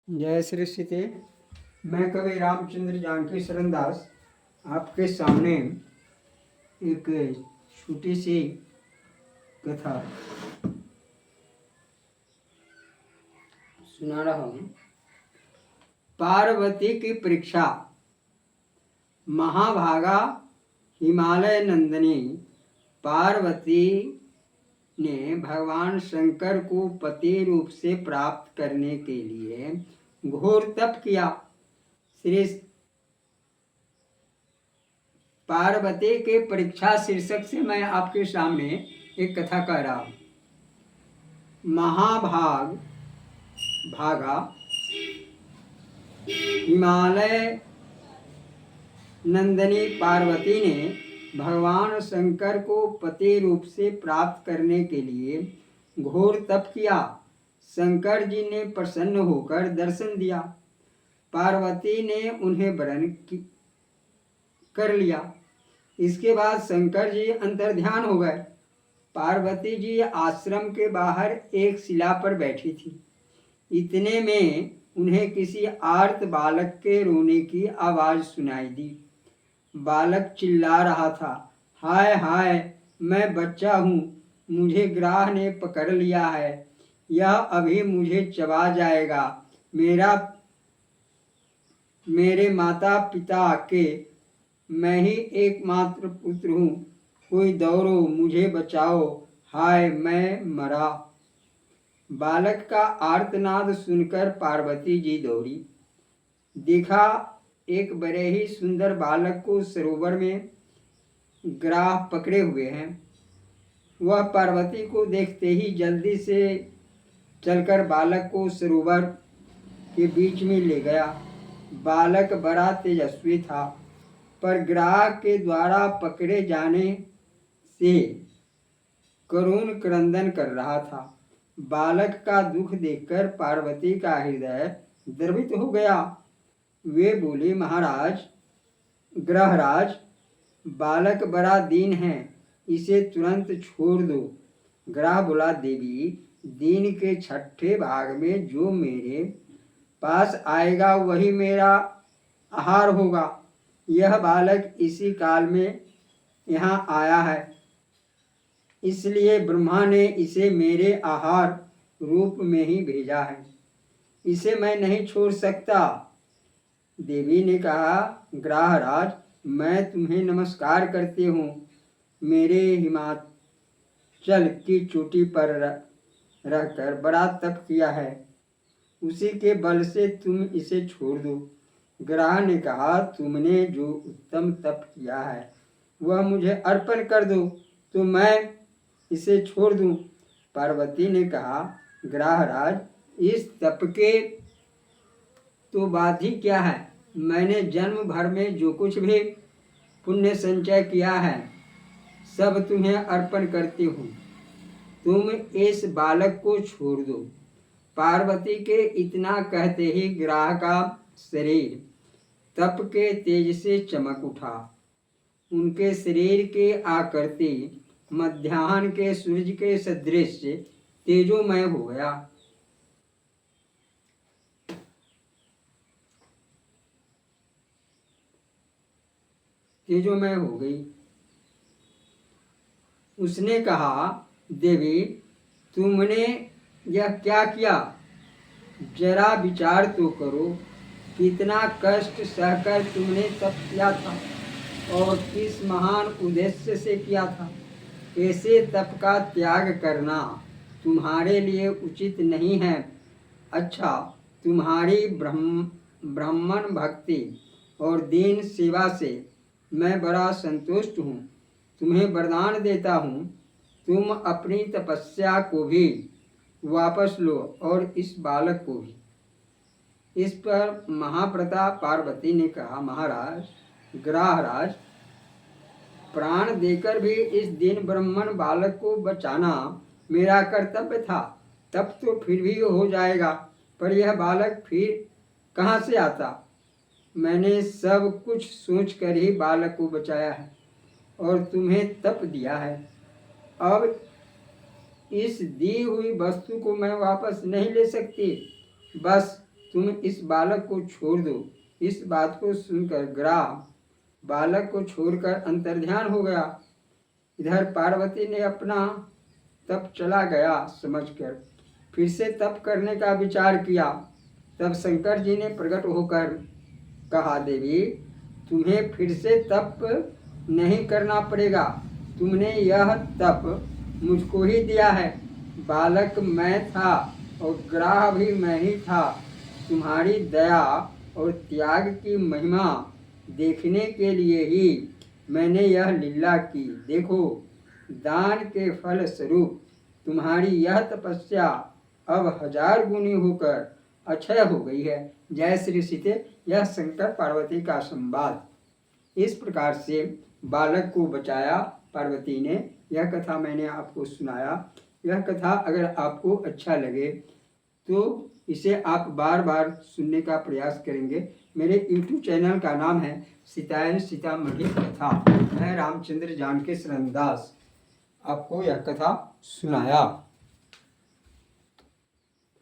जय श्री सीते। मैं कवि रामचंद्र जानकी शरण दास आपके सामने एक छोटी सी कथा सुना रहा हूँ। पार्वती की परीक्षा। महाभागा हिमालय नंदिनी पार्वती ने भगवान शंकर को पति रूप से प्राप्त करने के लिए घोर तप किया। श्री पार्वती के परीक्षा शीर्षक से मैं आपके सामने एक कथा कह रहा हूँ। भागा हिमालय नंदिनी पार्वती ने भगवान शंकर को पति रूप से प्राप्त करने के लिए घोर तप किया। शंकर जी ने प्रसन्न होकर दर्शन दिया। पार्वती ने उन्हें वरण कर लिया। इसके बाद शंकर जी अंतर्ध्यान हो गए। पार्वती जी आश्रम के बाहर एक शिला पर बैठी थी। इतने में उन्हें किसी आर्त बालक के रोने की आवाज़ सुनाई दी। बालक चिल्ला रहा था, हाय हाय, मैं बच्चा हूँ, मुझे ग्राह ने पकड़ लिया है, यह अभी मुझे चबा जाएगा। मेरे माता पिता के मैं ही एकमात्र पुत्र हूँ, कोई दौड़ो, मुझे बचाओ, हाय मैं मरा। बालक का आर्तनाद सुनकर पार्वती जी दौड़ी। देखा एक बड़े ही सुंदर बालक को सरोवर में ग्राह पकड़े हुए हैं। वह पार्वती को देखते ही जल्दी से चलकर बालक को सरोवर के बीच में ले गया। बालक बड़ा तेजस्वी था, पर ग्राह के द्वारा पकड़े जाने से करुण क्रंदन कर रहा था। बालक का दुख देखकर पार्वती का हृदय द्रवित हो गया। वे बोले, महाराज, ग्रहराज, बालक बड़ा दीन है, इसे तुरंत छोड़ दो। ग्रह बोला, देवी, दिन के छठे भाग में जो मेरे पास आएगा वही मेरा आहार होगा। यह बालक इसी काल में यहाँ आया है, इसलिए ब्रह्मा ने इसे मेरे आहार रूप में ही भेजा है। इसे मैं नहीं छोड़ सकता। देवी ने कहा, ग्रहराज, मैं तुम्हें नमस्कार करती हूँ। मेरे हिमाचल की चोटी पर रहकर बड़ा तप किया है, उसी के बल से तुम इसे छोड़ दो। ग्रह ने कहा, तुमने जो उत्तम तप किया है वह मुझे अर्पण कर दो तो मैं इसे छोड़ दूं। पार्वती ने कहा, ग्रहराज, इस तप के तो बात ही क्या है। मैंने जन्म भर में जो कुछ भी पुण्य संचय किया है सब तुम्हें अर्पण करती हूँ। तुम इस बालक को छोड़ दो। पार्वती के इतना कहते ही ग्रह का शरीर तप के तेज से चमक उठा। उनके शरीर के आकृति मध्याह्न के सूर्य के सदृश तेजोमय हो गया। तेजोमय हो गई। उसने कहा, देवी, तुमने यह क्या किया? जरा विचार तो करो, कितना कष्ट सहकर तुमने तप किया था और किस महान उद्देश्य से किया था। ऐसे तप का त्याग करना तुम्हारे लिए उचित नहीं है। अच्छा, तुम्हारी ब्राह्मण भक्ति और दीन सेवा से मैं बड़ा संतुष्ट हूँ। तुम्हें वरदान देता हूँ, तुम अपनी तपस्या को भी वापस लो और इस बालक को भी। इस पर महाप्रताप पार्वती ने कहा, महाराज, ग्रहराज, प्राण देकर भी इस दीन ब्राह्मण बालक को बचाना मेरा कर्तव्य था। तब तो फिर भी हो जाएगा, पर यह बालक फिर कहाँ से आता। मैंने सब कुछ सोचकर ही बालक को बचाया है और तुम्हें तप दिया है। अब इस दी हुई वस्तु को मैं वापस नहीं ले सकती। बस तुम इस बालक को छोड़ दो। इस बात को सुनकर ग्राह बालक को छोड़कर अंतर्ध्यान हो गया। इधर पार्वती ने अपना तप चला गया समझकर फिर से तप करने का विचार किया। तब शंकर जी ने प्रकट होकर कहा, देवी तुम्हें फिर से तप नहीं करना पड़ेगा, तुमने यह तप मुझको ही दिया है। बालक मैं था और ग्राह भी मैं ही था। तुम्हारी दया और त्याग की महिमा देखने के लिए ही मैंने यह लीला की। देखो, दान के फल स्वरूप तुम्हारी यह तपस्या अब 1000 गुनी होकर अक्षय हो गई है। जय श्री सीते। यह शंकर पार्वती का संवाद। इस प्रकार से बालक को बचाया पार्वती ने। यह कथा मैंने आपको सुनाया। यह कथा अगर आपको अच्छा लगे तो इसे आप बार बार सुनने का प्रयास करेंगे। मेरे YouTube चैनल का नाम है सीतायन सीतामढ़ी कथा। मैं रामचंद्र जानकी शरण दास आपको यह कथा सुनाया।